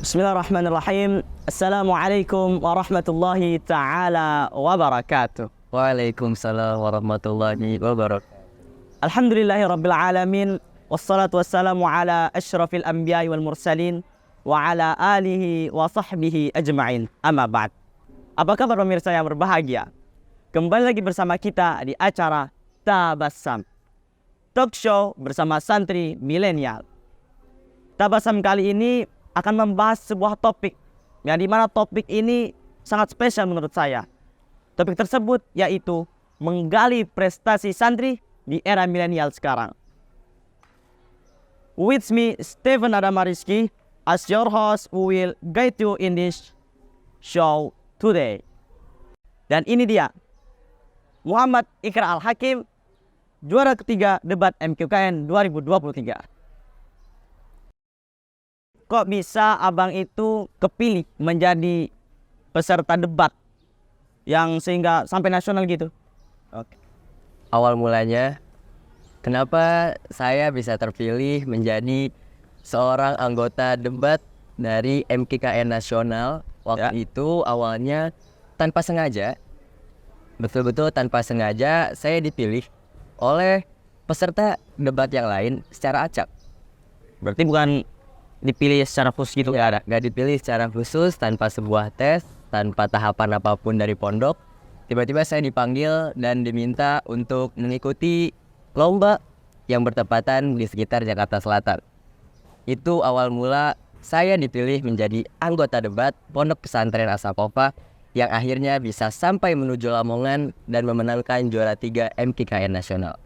Bismillahirrahmanirrahim. Assalamualaikum warahmatullahi ta'ala wabarakatuh. Waalaikumsalam warahmatullahi wabarakatuh. Alhamdulillahi rabbil alamin. Wassalatu wassalamu ala ashrafil anbiya'i wal mursalin wa ala alihi wa sahbihi ajma'in. Amma ba'd. Apa kabar pemirsa yang berbahagia? Kembali lagi bersama kita di acara Tabassam, talk show bersama santri milenial. Tabassam kali ini akan membahas sebuah topik yang dimana topik ini sangat spesial menurut saya. Topik tersebut yaitu menggali prestasi santri di era milenial sekarang. With me, Stephen Adamariski, as your host who will guide you in this show today. Dan ini dia, Muhammad Ikra Al-Hakim, juara ketiga debat MQKN 2023. Kok bisa abang itu kepilih menjadi peserta debat yang sehingga sampai nasional gitu? Oke. Awal mulanya, kenapa saya bisa terpilih menjadi seorang anggota debat dari MKKN nasional? Waktu itu awalnya tanpa sengaja, betul-betul tanpa sengaja saya dipilih oleh peserta debat yang lain secara acak. Berarti bukan dipilih secara khusus gitu? Nggak dipilih secara khusus, tanpa sebuah tes, tanpa tahapan apapun dari pondok. Tiba-tiba saya dipanggil dan diminta untuk mengikuti lomba yang bertepatan di sekitar Jakarta Selatan. Itu awal mula saya dipilih menjadi anggota debat Pondok Pesantren As-Saqqafah yang akhirnya bisa sampai menuju Lamongan dan memenangkan juara 3 MKKN nasional.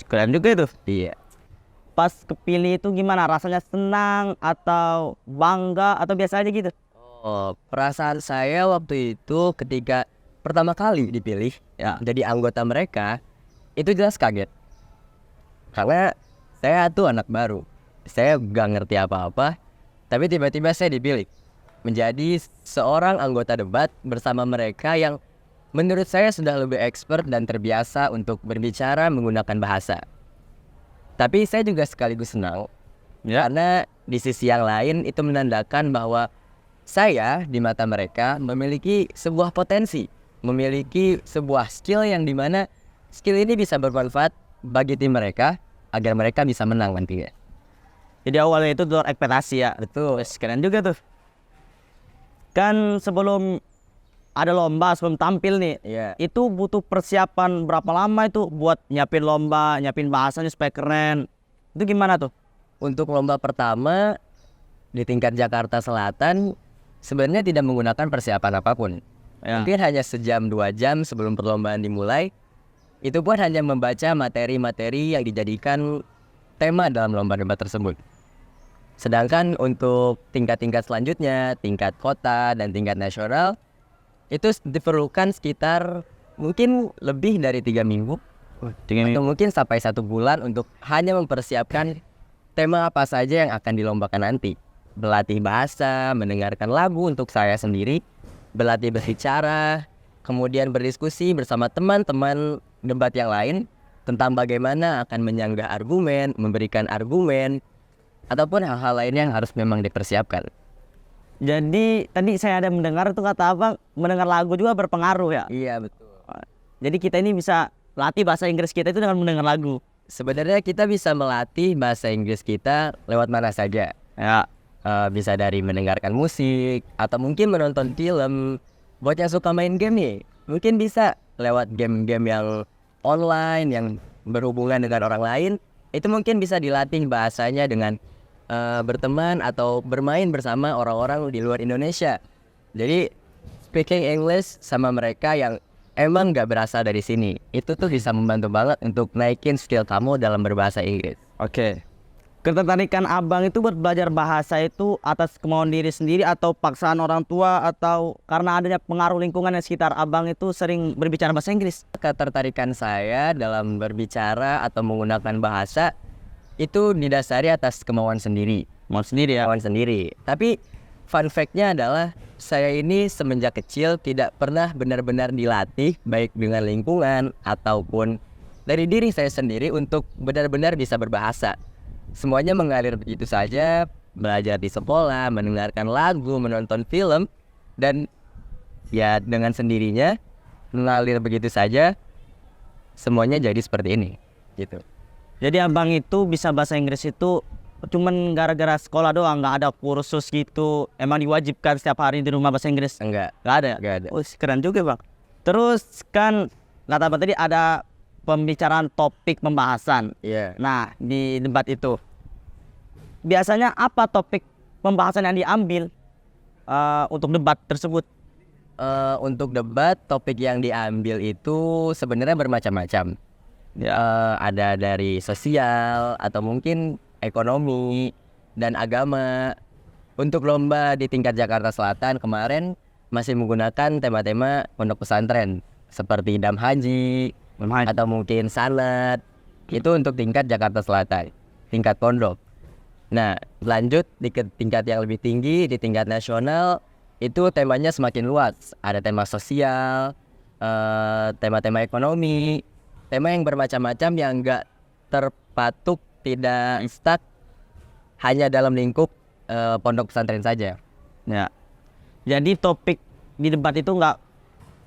Keren juga itu. Iya. Pas kepilih itu gimana? Rasanya senang atau bangga atau biasa aja gitu? Oh, perasaan saya waktu itu ketika pertama kali dipilih jadi anggota mereka, itu jelas kaget. Karena saya tuh anak baru, saya gak ngerti apa-apa, tapi tiba-tiba saya dipilih menjadi seorang anggota debat bersama mereka yang menurut saya sudah lebih expert dan terbiasa untuk berbicara menggunakan bahasa. Tapi saya juga sekaligus senang karena di sisi yang lain itu menandakan bahwa saya di mata mereka memiliki sebuah potensi, memiliki sebuah skill yang dimana skill ini bisa bermanfaat bagi tim mereka agar mereka bisa menang nantinya. Jadi awalnya itu luar ekspektasi ya? Betul. Keren juga tuh. Kan sebelum ada lomba, sebelum tampil nih, itu butuh persiapan berapa lama itu buat nyiapin lomba, nyiapin bahasanya supaya keren. Itu gimana tuh? Untuk lomba pertama di tingkat Jakarta Selatan sebenarnya tidak menggunakan persiapan apapun. Mungkin hanya sejam 2 jam sebelum perlombaan dimulai, itu pun hanya membaca materi-materi yang dijadikan tema dalam lomba debat tersebut. Sedangkan untuk tingkat-tingkat selanjutnya, tingkat kota dan tingkat nasional, itu diperlukan sekitar mungkin lebih dari 3 minggu atau mungkin sampai 1 bulan untuk hanya mempersiapkan tema apa saja yang akan dilombakan nanti. Berlatih bahasa, mendengarkan lagu untuk saya sendiri, berlatih berbicara, kemudian berdiskusi bersama teman-teman debat yang lain tentang bagaimana akan menyanggah argumen, memberikan argumen, ataupun hal-hal lain yang harus memang dipersiapkan. Jadi tadi saya ada mendengar tuh kata abang, mendengar lagu juga berpengaruh ya? Iya, betul. Jadi kita ini bisa latih bahasa Inggris kita itu dengan mendengar lagu. Sebenarnya kita bisa melatih bahasa Inggris kita lewat mana saja. Bisa dari mendengarkan musik atau mungkin menonton film. Buat yang suka main game nih, mungkin bisa lewat game-game yang online yang berhubungan dengan orang lain. Itu mungkin bisa dilatih bahasanya dengan berteman atau bermain bersama orang-orang di luar Indonesia. Jadi speaking English sama mereka yang emang gak berasal dari sini, itu tuh bisa membantu banget untuk naikin skill kamu dalam berbahasa Inggris. Oke. Ketertarikan abang itu buat belajar bahasa itu atas kemauan diri sendiri atau paksaan orang tua atau karena adanya pengaruh lingkungan yang sekitar abang itu sering berbicara bahasa Inggris? Ketertarikan saya dalam berbicara atau menggunakan bahasa itu didasari atas kemauan sendiri. Mau sendiri ya? Kemauan sendiri. Tapi fun fact-nya adalah saya ini semenjak kecil tidak pernah benar-benar dilatih baik dengan lingkungan ataupun dari diri saya sendiri untuk benar-benar bisa berbahasa. Semuanya mengalir begitu saja, belajar di sekolah, mendengarkan lagu, menonton film, dan ya dengan sendirinya mengalir begitu saja, semuanya jadi seperti ini gitu. Jadi abang itu bisa bahasa Inggris itu cuman gara-gara sekolah doang, nggak ada kursus gitu? Emang diwajibkan setiap hari di rumah bahasa Inggris? Enggak Nggak ada. ada. Oh, keren juga bang. Terus kan kata abang tadi ada pembicaraan topik pembahasan. Iya. Nah di debat itu biasanya apa topik pembahasan yang diambil untuk debat tersebut? Untuk debat, topik yang diambil itu sebenarnya bermacam-macam. Ada dari sosial atau mungkin ekonomi dan agama. Untuk lomba di tingkat Jakarta Selatan kemarin masih menggunakan tema-tema pondok pesantren seperti Dam Haji atau mungkin sanad. Itu untuk tingkat Jakarta Selatan, tingkat pondok. Nah, lanjut di tingkat yang lebih tinggi, di tingkat nasional, itu temanya semakin luas. Ada tema sosial, tema-tema ekonomi, tema yang bermacam-macam yang enggak terpatuk, tidak stuck hanya dalam lingkup pondok pesantren saja. Ya. Jadi topik di debat itu nggak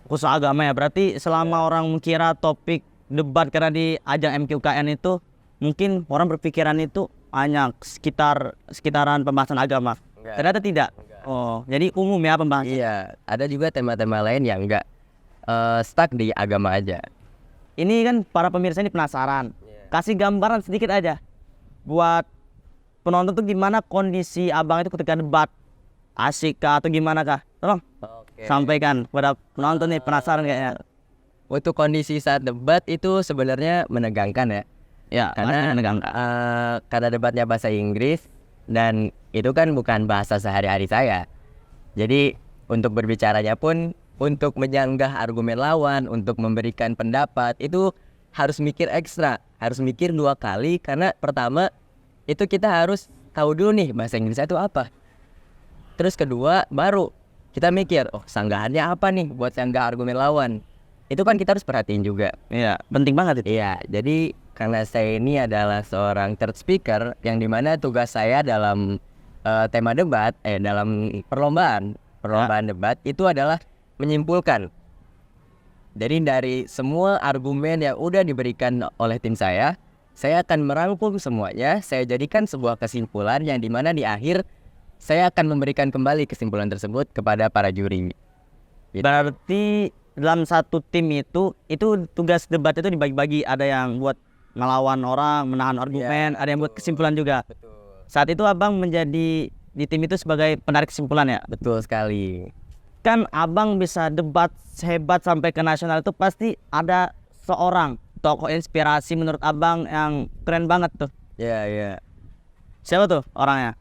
khusus agama ya. Berarti selama orang mengira topik debat karena di ajang MQKN itu mungkin orang berpikiran itu hanya sekitaran pembahasan agama. Enggak. Ternyata tidak. Oh, jadi umum ya pembahasan. Iya, ada juga tema-tema lain yang enggak stuck di agama aja. Ini kan para pemirsa ini penasaran. Kasih gambaran sedikit aja buat penonton tuh gimana kondisi abang itu ketika debat. Asik kah atau gimana kah? Tolong sampaikan kepada penonton nih, penasaran kayaknya. Untuk kondisi saat debat itu sebenarnya menegangkan ya. Ya, Karena karena debatnya bahasa Inggris dan itu kan bukan bahasa sehari-hari saya. Jadi untuk berbicaranya pun, untuk menyanggah argumen lawan, untuk memberikan pendapat itu harus mikir ekstra, harus mikir 2 kali karena pertama itu kita harus tahu dulu nih bahasa Inggrisnya itu apa. Terus kedua baru kita mikir, oh sanggahannya apa nih buat sanggah argumen lawan. Itu kan kita harus perhatiin juga. Iya, penting banget itu. Iya, jadi karena saya ini adalah seorang third speaker yang dimana tugas saya dalam tema debat, dalam perlombaan debat itu adalah menyimpulkan. Jadi dari semua argumen yang udah diberikan oleh tim saya akan merangkum semuanya, saya jadikan sebuah kesimpulan yang dimana di akhir saya akan memberikan kembali kesimpulan tersebut kepada para juri. Gitu. Berarti dalam satu tim itu tugas debat itu dibagi-bagi, ada yang buat ngelawan orang, menahan argumen, ada yang buat kesimpulan juga. Betul. Saat itu abang menjadi di tim itu sebagai penarik kesimpulan ya? Betul sekali. Kan abang bisa debat hebat sampai ke nasional itu pasti ada seorang tokoh inspirasi menurut abang yang keren banget tuh. Iya. Siapa tuh orangnya?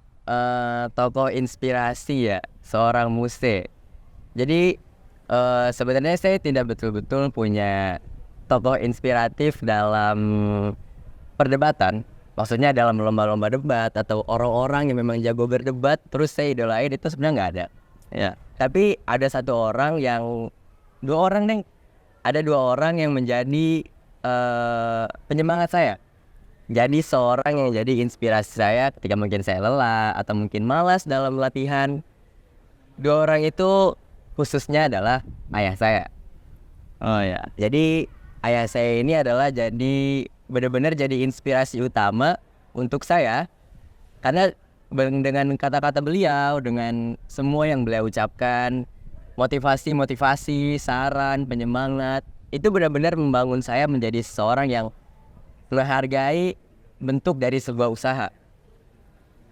Tokoh inspirasi ya, seorang Muse. Jadi sebenarnya saya tidak betul-betul punya tokoh inspiratif dalam perdebatan. Maksudnya dalam lomba-lomba debat atau orang-orang yang memang jago berdebat terus saya idolain, itu sebenarnya nggak ada. Ya. Tapi ada dua orang yang menjadi penyemangat saya. Jadi seorang yang jadi inspirasi saya ketika mungkin saya lelah atau mungkin malas dalam latihan. 2 orang itu khususnya adalah ayah saya. Oh ya. Jadi ayah saya ini adalah benar-benar jadi inspirasi utama untuk saya. Karena dengan kata-kata beliau, dengan semua yang beliau ucapkan, motivasi, saran, penyemangat, itu benar-benar membangun saya menjadi seseorang yang menghargai bentuk dari sebuah usaha.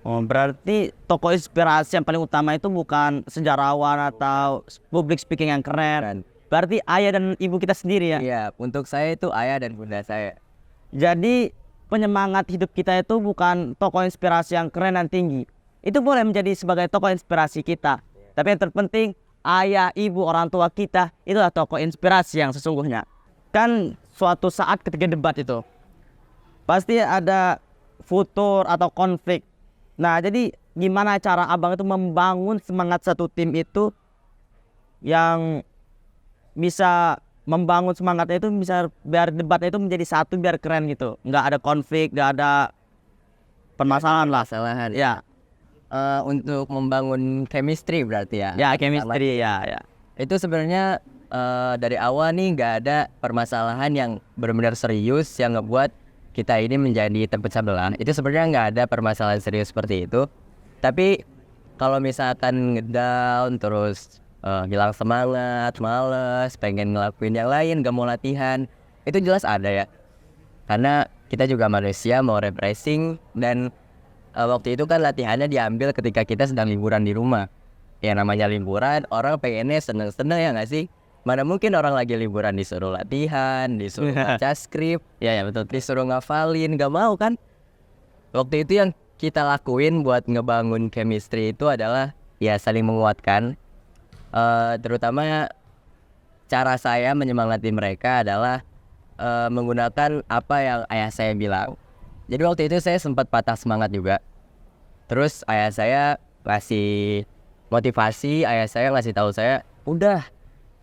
Oh, berarti tokoh inspirasi yang paling utama itu bukan sejarawan atau public speaking yang keren. Berarti ayah dan ibu kita sendiri ya? Iya, untuk saya itu ayah dan bunda saya. Jadi penyemangat hidup kita itu bukan tokoh inspirasi yang keren dan tinggi. Itu boleh menjadi sebagai tokoh inspirasi kita. Tapi yang terpenting ayah, ibu, orang tua kita itulah tokoh inspirasi yang sesungguhnya. Kan suatu saat ketika debat itu pasti ada futur atau konflik. Nah, jadi gimana cara abang itu membangun semangat satu tim itu yang bisa membangun semangatnya itu bisa biar debatnya itu menjadi satu, biar keren gitu. Nggak ada konflik, nggak ada permasalahan lah. Kesalahan. Ya. untuk membangun chemistry berarti ya. Ya, chemistry ya. Itu sebenarnya dari awal nih nggak ada permasalahan yang benar-benar serius yang ngebuat kita ini menjadi terpecah belah. Itu sebenarnya nggak ada permasalahan serius seperti itu. Tapi kalau misalkan ngedown terus hilang semangat, males, pengen ngelakuin yang lain, gak mau latihan, itu jelas ada ya. Karena kita juga manusia mau refreshing dan waktu itu kan latihannya diambil ketika kita sedang liburan di rumah. Ya namanya liburan, orang pengennya seneng-seneng ya nggak sih? Mana mungkin orang lagi liburan disuruh latihan, disuruh baca skrip, Ya betul. disuruh ngafalin, gak mau kan? Waktu itu yang kita lakuin buat ngebangun chemistry itu adalah ya saling menguatkan. Terutama cara saya menyemangati mereka adalah menggunakan apa yang ayah saya bilang. Jadi waktu itu saya sempat patah semangat juga. Terus ayah saya ngasih motivasi, ayah saya ngasih tahu saya, udah,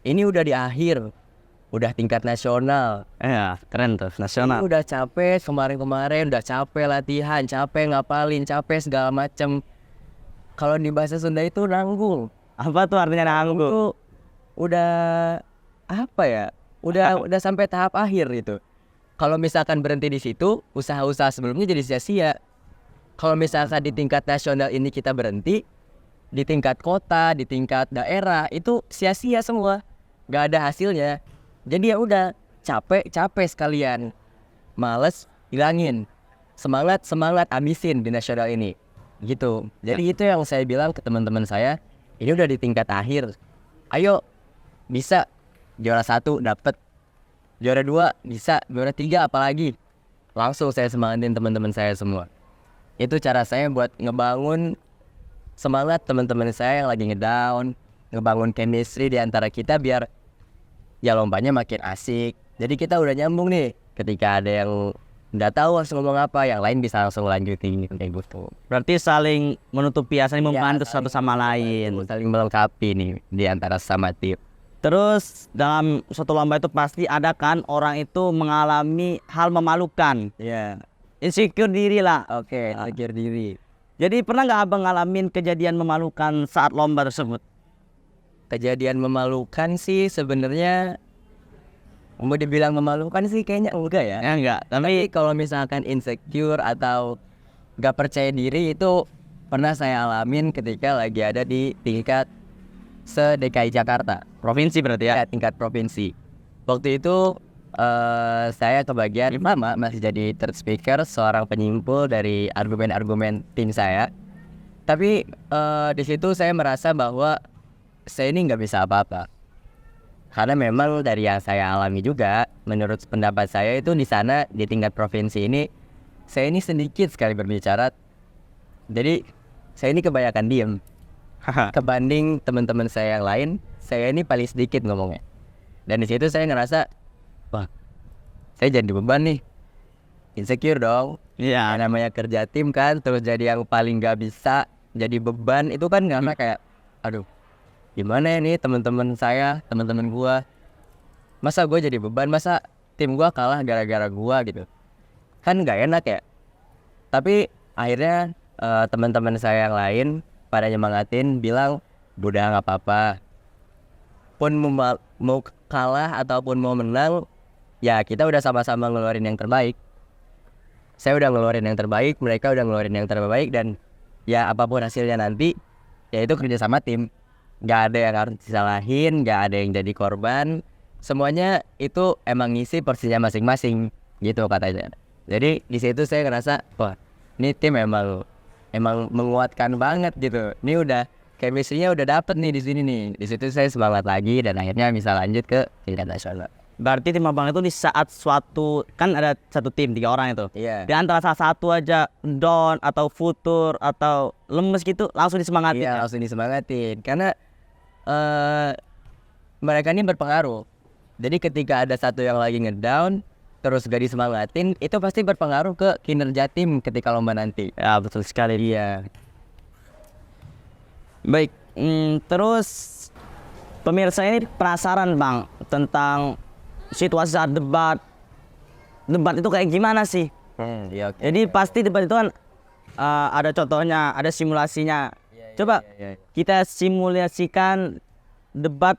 ini udah di akhir, udah tingkat nasional. Ya, keren tuh, Ini nasional. udah capek kemarin-kemarin, udah capek latihan, capek ngapalin, capek segala macem. Kalau di bahasa Sunda itu nanggung. Apa tuh artinya nanggung? Itu udah apa ya? Udah sampai tahap akhir itu. Kalau misalkan berhenti di situ, usaha-usaha sebelumnya jadi sia-sia. Kalau misalkan di tingkat nasional ini kita berhenti, di tingkat kota, di tingkat daerah itu sia-sia semua, gak ada hasilnya. Jadi ya udah capek sekalian, males hilangin, semangat habisin di nasional ini, gitu. Jadi itu yang saya bilang ke teman-teman saya, ini udah di tingkat akhir, ayo bisa juara 1 dapet, juara 2 bisa, juara 3 apalagi. Langsung saya semangatin teman-teman saya semua. Itu cara saya buat ngebangun semangat teman-teman saya yang lagi ngedown, ngebangun chemistry di antara kita biar ya lombanya makin asik. Jadi kita udah nyambung nih. Ketika ada yang nggak tahu harus ngomong apa, yang lain bisa langsung lanjutin kayak gitu. Berarti saling menutupi, saling membantu saling satu sama lain. Saling melengkapi nih di antara sama tim. Terus dalam suatu lomba itu pasti ada kan orang itu mengalami hal memalukan, Ya, insecure diri lah. oke, pikir diri. Jadi pernah nggak abang ngalamin kejadian memalukan saat lomba tersebut? Kejadian memalukan sih sebenarnya, mau dibilang memalukan sih kayaknya enggak ya. Ya enggak, Tapi tapi kalau misalkan insecure atau gak percaya diri itu pernah saya alamin ketika lagi ada di tingkat se-DKI Jakarta. provinsi berarti ya. Ya, tingkat provinsi. Waktu itu saya kebagian pertama masih jadi third speaker, seorang penyimpul dari argumen-argumen tim saya. Tapi di situ saya merasa bahwa saya ini nggak bisa apa-apa. Karena memang dari yang saya alami juga, menurut pendapat saya itu di sana di tingkat provinsi ini, saya ini sedikit sekali berbicara. Jadi saya ini kebanyakan diem. Kebanding teman-teman saya yang lain, saya ini paling sedikit ngomongnya. Dan di situ saya ngerasa, wah, saya jadi beban nih, insecure dong. Iya. Yang namanya kerja tim kan, terus jadi yang paling gak bisa, jadi beban itu kan karena kayak, aduh, gimana ya nih teman-teman saya, teman-teman gua, masa gue jadi beban, masa tim gua kalah gara-gara gua gitu, kan nggak enak ya. Tapi akhirnya teman-teman saya yang lain pada nyemangatin, bilang udah nggak apa-apa, pun mau kalah ataupun mau menang, ya kita udah sama-sama ngeluarin yang terbaik. Saya udah ngeluarin yang terbaik, mereka udah ngeluarin yang terbaik, dan ya apapun hasilnya nanti, ya itu kerja sama tim. Gak ada yang harus disalahin, gak ada yang jadi korban. Semuanya itu emang ngisi porsinya masing-masing, gitu katanya. Jadi di situ saya ngerasa, wah, ini tim emang menguatkan banget gitu. Ini udah chemistry-nya udah dapet nih di sini nih. Di situ saya semangat lagi dan akhirnya bisa lanjut ke tingkat nasional. Berarti tim abang itu di saat suatu, kan ada satu tim 3 orang itu. Iya. Di antara salah satu aja down atau futur atau lemes gitu, langsung disemangatin. Iya, Ya? langsung disemangatin. Karena mereka ini berpengaruh. Jadi ketika ada satu yang lagi ngedown, terus gak disemangatin, itu pasti berpengaruh ke kinerja tim ketika lomba nanti. Ya betul sekali. Iya. Baik, terus pemirsa ini penasaran bang tentang situasi saat debat. Debat itu kayak gimana sih? Iya, oke. Jadi pasti debat itu kan ada contohnya, ada simulasinya. Coba kita simulasikan debat.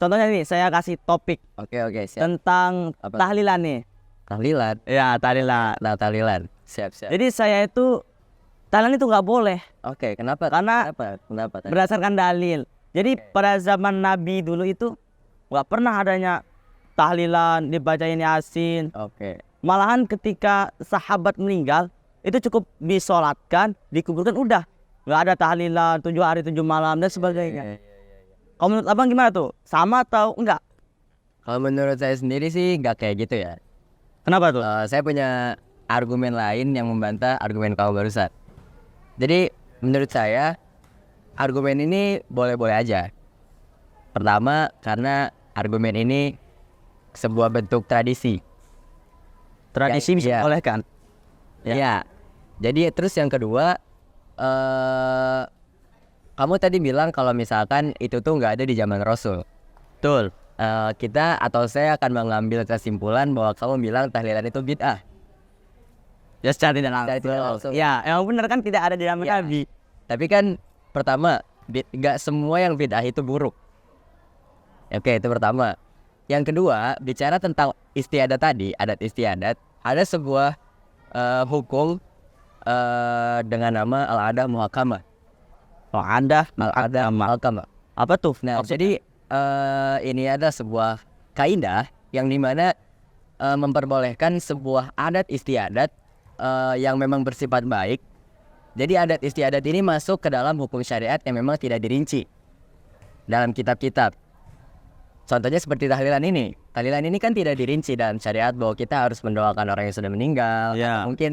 Contohnya nih, saya kasih topik Oke, siap. tentang Apa? tahlilan nih. Tahlilan. Ya, tahlilan. Nah, tahlilan. Siap. Jadi saya itu tahlilan itu nggak boleh Oke, kenapa? Karena- Kenapa? berdasarkan dalil. Jadi pada zaman Nabi dulu itu nggak pernah adanya tahlilan, dibacain Yasin. Oke. Malahan ketika sahabat meninggal itu cukup disolatkan, dikuburkan, udah nggak ada tahlilan 7 hari 7 malam dan sebagainya. Kalau menurut abang gimana tuh? Sama atau enggak? Kalau menurut saya sendiri sih nggak kayak gitu ya. Kenapa tuh? Saya punya argumen lain yang membantah argumen kamu barusan. Jadi menurut saya argumen ini boleh-boleh aja. Pertama, karena argumen ini sebuah bentuk tradisi. Tradisi bisa Iya. dibolehkan. Ya. Ya. Jadi terus yang kedua, kamu tadi bilang kalau misalkan itu tuh nggak ada di zaman Rasul. Betul. Kita atau saya akan mengambil kesimpulan bahwa kamu bilang tahlilan itu bid'ah. Ya secara tidak Secara tidak langsung. langsung. Ya, emang benar kan tidak ada di zaman Ya. Nabi. Tapi kan pertama, nggak semua yang bid'ah itu buruk. Oke, itu pertama. Yang kedua, bicara tentang istiadat tadi, adat istiadat, ada sebuah hukum dengan nama al-adah muhakamah. Oh, ada. Al-adah muhakamah. Apa tuh? Nah, Maksudnya? jadi ini ada sebuah kaidah yang dimana memperbolehkan sebuah adat istiadat yang memang bersifat baik. Jadi adat istiadat ini masuk ke dalam hukum syariat yang memang tidak dirinci dalam kitab-kitab. Contohnya seperti tahlilan ini. Tahlilan ini kan tidak dirinci dalam syariat bahwa kita harus mendoakan orang yang sudah meninggal. Ya. Atau mungkin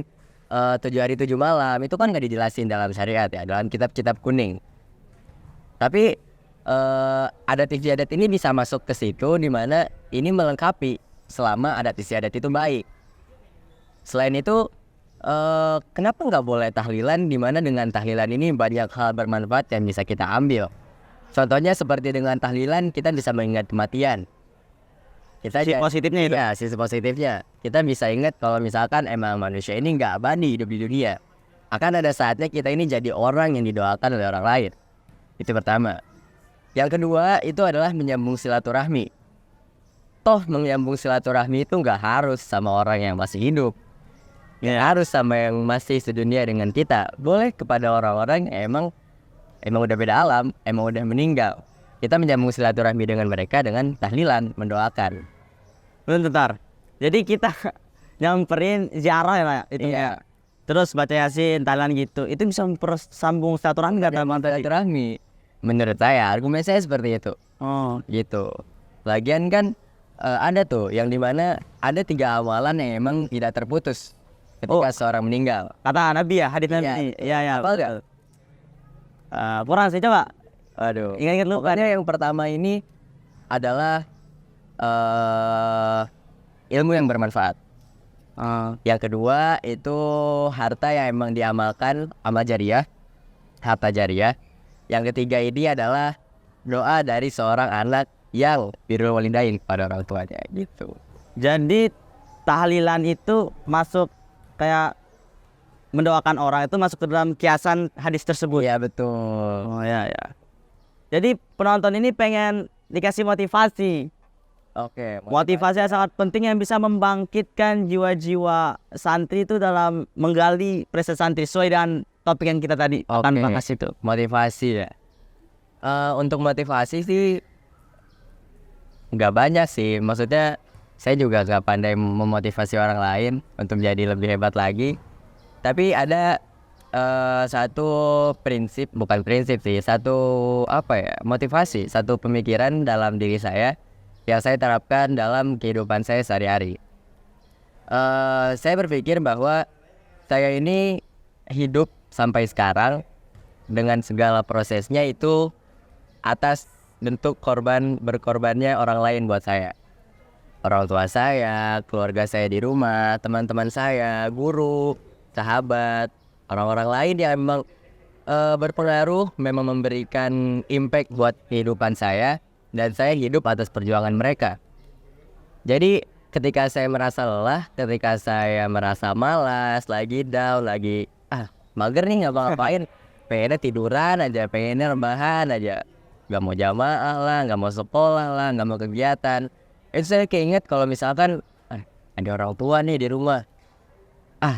7 hari 7 malam itu kan nggak dijelasin dalam syariat ya, dalam kitab-kitab kuning. Tapi adat istiadat ini bisa masuk ke situ di mana ini melengkapi selama adat istiadat itu baik. Selain itu, kenapa nggak boleh tahlilan di mana dengan tahlilan ini banyak hal bermanfaat yang bisa kita ambil. Contohnya seperti dengan tahlilan kita bisa mengingat kematian. Sisi positifnya itu. Ya, sisi positifnya. Kita bisa ingat kalau misalkan emang manusia ini nggak abadi hidup di dunia. Akan ada saatnya kita ini jadi orang yang didoakan oleh orang lain. Itu pertama. Yang kedua itu adalah menyambung silaturahmi. Toh menyambung silaturahmi itu nggak harus sama orang yang masih hidup. Nggak harus sama yang masih sedunia dengan kita. Boleh kepada orang-orang yang emang udah beda alam, emang udah meninggal. Kita menyambung silaturahmi dengan mereka dengan tahlilan, mendoakan. Bentar. Jadi kita nyamperin ziarah ya, Pak, itu Iya. ya. Terus baca Yasin, tahlilan gitu. Itu bisa mempersambung silaturahmi enggak dalam tadi? Silaturahmi. Menurut saya, argumen saya seperti itu. Oh, Gitu. Lagian kan ada tuh yang dimana ada 3 amalan yang emang tidak terputus ketika seorang meninggal. kata Nabi ya, hadis Iya, Nabi. betul. Iya, ya. Hafal nggak? Kurang sih, coba. Aduh. Ingat-ingat lu kan. Pokoknya yang pertama ini adalah ilmu yang bermanfaat. Yang kedua itu harta yang emang diamalkan, amal jariah, harta jariah. Yang ketiga ini adalah doa dari seorang anak yang birrul walidain kepada orang tuanya gitu. Jadi tahlilan itu masuk kayak mendoakan orang itu masuk ke dalam kiasan hadis tersebut. Iya betul. Oh ya. Jadi penonton ini pengen dikasih motivasi. Oke. Motivasi yang sangat penting yang bisa membangkitkan jiwa-jiwa santri itu dalam menggali prestasi santri sesuai dengan topik yang kita tadi akan Oke. bahas itu. Motivasi ya. Untuk motivasi sih nggak banyak sih. Maksudnya saya juga nggak pandai memotivasi orang lain untuk menjadi lebih hebat lagi. Tapi ada satu prinsip, bukan prinsip sih, satu motivasi, satu pemikiran dalam diri saya yang saya terapkan dalam kehidupan saya sehari-hari. Saya berpikir bahwa saya ini hidup sampai sekarang dengan segala prosesnya itu atas bentuk berkorbannya orang lain buat saya. Orang tua saya, keluarga saya di rumah, teman-teman saya, guru, sahabat, orang-orang lain yang memang berpengaruh, memang memberikan impact buat kehidupan saya, dan saya hidup atas perjuangan mereka. Jadi ketika saya merasa lelah, ketika saya merasa malas, lagi down, lagi mager nih nggak ngapain, pengennya tiduran aja, pengennya rebahan aja, nggak mau jamaah lah, nggak mau sekolah lah, nggak mau kegiatan. Itu saya keinget kalau misalkan ada orang tua nih di rumah,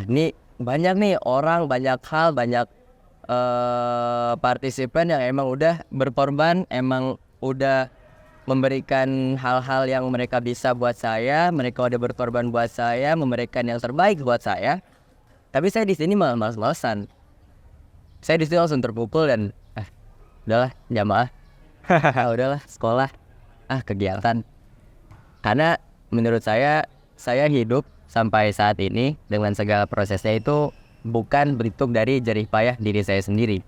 nih banyak nih orang, banyak hal, banyak partisipan yang emang udah berkorban, emang udah memberikan hal-hal yang mereka bisa buat saya, mereka udah berkorban buat saya, memberikan yang terbaik buat saya. Tapi saya di sini malah malas-malasan. Saya di sini langsung terpukul dan udahlah jamaah, udahlah sekolah, kegiatan. Karena menurut saya hidup sampai saat ini dengan segala prosesnya itu bukan bentuk dari jerih payah diri saya sendiri.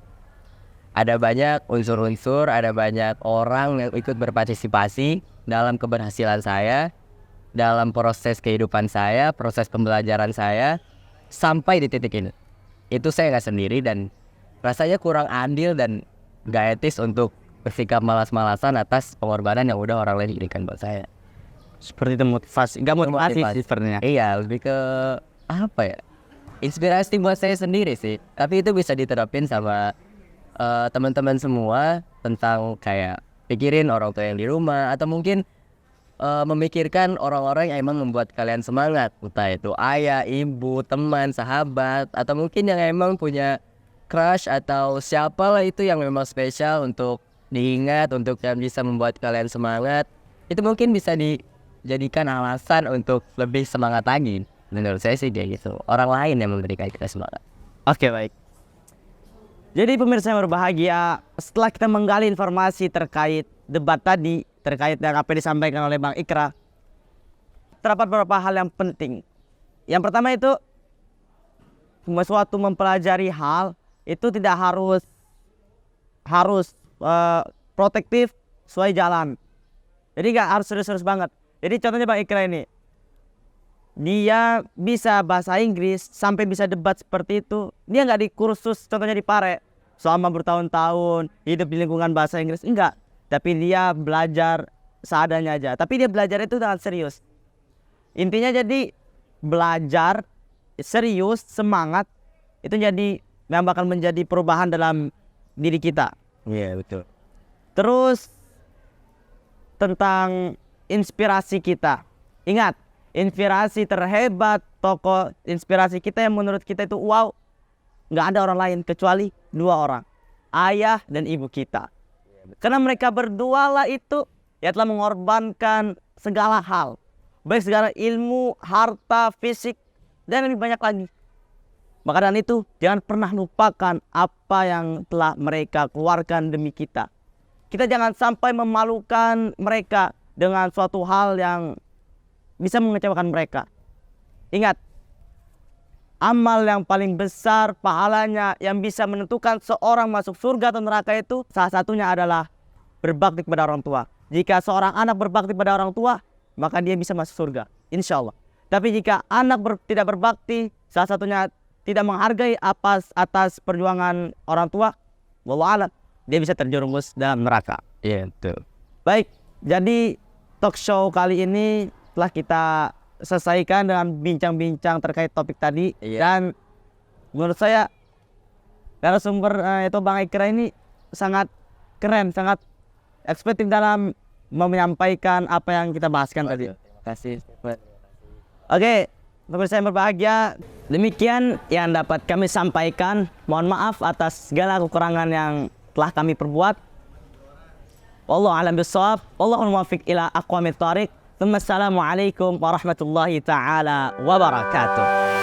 Ada banyak unsur-unsur, ada banyak orang yang ikut berpartisipasi dalam keberhasilan saya, dalam proses kehidupan saya, proses pembelajaran saya, sampai di titik ini. Itu saya nggak sendiri dan rasanya kurang adil dan gak etis untuk bersikap malas-malasan atas pengorbanan yang udah orang lain berikan buat saya. Seperti itu motivasi, nggak motivasi sih sebenarnya. Iya, lebih ke apa ya? Inspirasi buat saya sendiri sih. Tapi itu bisa diterapin sama teman-teman semua tentang kayak pikirin orang tua yang di rumah atau mungkin memikirkan orang-orang yang emang membuat kalian semangat, entah itu ayah, ibu, teman, sahabat, atau mungkin yang emang punya crush atau siapalah itu yang memang spesial untuk diingat, untuk yang bisa membuat kalian semangat. Itu mungkin bisa dijadikan alasan untuk lebih semangat lagi. Menurut saya sih dia gitu. Orang lain yang memberikan kita semangat. Oke, baik. Jadi pemirsa yang berbahagia, setelah kita menggali informasi terkait debat tadi, terkait dengan apa yang disampaikan oleh Bang Ikra, terdapat beberapa hal yang penting. Yang pertama itu, suatu mempelajari hal itu tidak harus protektif sesuai jalan. Jadi nggak harus serius-serius banget. Jadi contohnya Bang Ikra ini, dia bisa bahasa Inggris sampai bisa debat seperti itu. Dia nggak di kursus, contohnya di Pare selama bertahun-tahun hidup di lingkungan bahasa Inggris, enggak. Tapi dia belajar seadanya aja. Tapi dia belajar itu dengan serius. Intinya jadi belajar serius, semangat itu jadi yang bakal menjadi perubahan dalam diri kita. Iya, betul. Terus tentang inspirasi kita. Ingat, inspirasi terhebat, tokoh inspirasi kita yang menurut kita itu wow, nggak ada orang lain kecuali dua orang, ayah dan ibu kita. Karena mereka berdua lah itu ya telah mengorbankan segala hal, baik segala ilmu, harta, fisik, dan lebih banyak lagi. Maka dengan itu jangan pernah lupakan apa yang telah mereka keluarkan demi kita. Kita jangan sampai memalukan mereka dengan suatu hal yang bisa mengecewakan mereka. Ingat, amal yang paling besar pahalanya yang bisa menentukan seorang masuk surga atau neraka itu salah satunya adalah berbakti kepada orang tua. Jika seorang anak berbakti pada orang tua, maka dia bisa masuk surga, insya Allah. Tapi jika anak tidak berbakti, salah satunya tidak menghargai atas perjuangan orang tua, wallahu a'lam, dia bisa terjerumus dalam neraka. Iya, betul. Baik, jadi talk show kali ini telah kita selesaikan dengan bincang-bincang terkait topik tadi. Dan menurut saya narasumber itu Bang Ikra ini sangat keren, sangat ekspresif dalam menyampaikan apa yang kita bahaskan tadi. Terima kasih. Oke, pemirsa yang berbahagia, demikian yang dapat kami sampaikan. Mohon maaf atas segala kekurangan yang telah kami perbuat. Wallahu a'lam bishawab. Wallahul muwaffiq ila aqwamit thariq. Assalamualaikum warahmatullahi taala wabarakatuh.